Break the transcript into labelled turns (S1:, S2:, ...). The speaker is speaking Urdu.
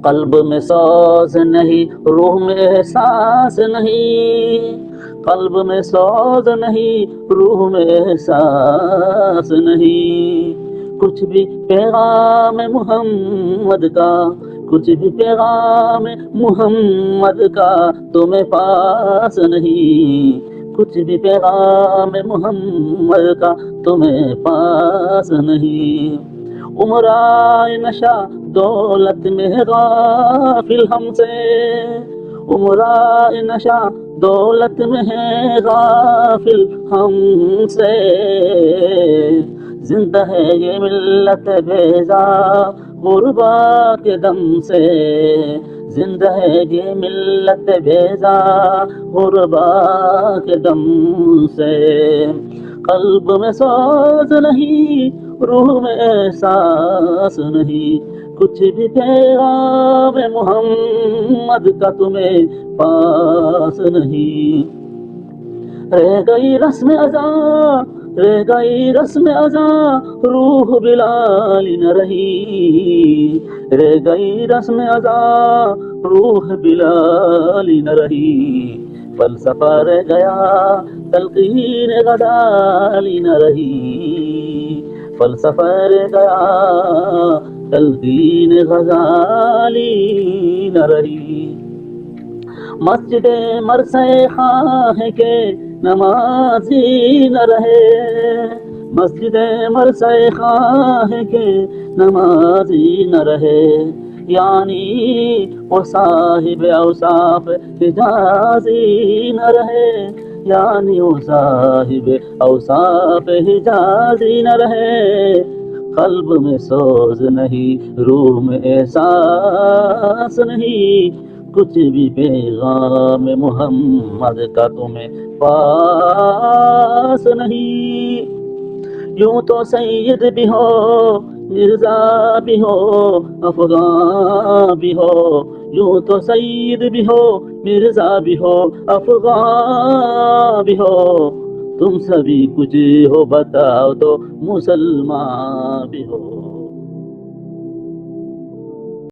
S1: قلب میں سوز نہیں، روح میں احساس نہیں، قلب میں سوز نہیں، روح میں احساس نہیں، کچھ بھی پیغام محمد کا، کچھ بھی پیغام محمد کا تمہیں پاس نہیں، کچھ بھی پیغام محمد کا تمہیں پاس نہیں، عمرائے نشہ دولت میں ہے غافل ہم سے، عمرائے نشہ دولت میں ہے غافل ہم سے، زندہ ہے یہ ملت بیزا غربا کے دم سے، زندہ ہے یہ ملت بیزا غربا کے دم سے، قلب میں سوز نہیں، روح میں احساس نہیں، کچھ بھی پیغام محمد کا تمہیں پاس نہیں، رہ گئی رسم ازاں، رہ گئی رسم ازاں، روح بلالی نہ رہی، رہ گئی رسم ازاں، روح بلالی نہ رہی، فلسفہ رہ گیا تلقین غزالی نہ رہی، فلسفہ رہ گیا تلقین غزالی نہ رہی، مسجد مرسے خواہ کے نمازی نہ رہے، مسجد مرسے خواہ کے نمازی نہ رہے، یعنی وہ صاحب اوصاف حجازی نہ رہے، یعنی وہ صاحب اوصاف حجازی نہ رہے، قلب میں سوز نہیں، روح میں احساس نہیں، کچھ بھی پیغام محمد کا تمہیں پاس نہیں، یوں تو سید بھی ہو، مرزا بھی ہو، افغان بھی ہو، یوں تو سید بھی ہو، مرزا بھی ہو، افغان بھی ہو، تم سبھی کچھ ہو بتاؤ تو مسلمان بھی ہو۔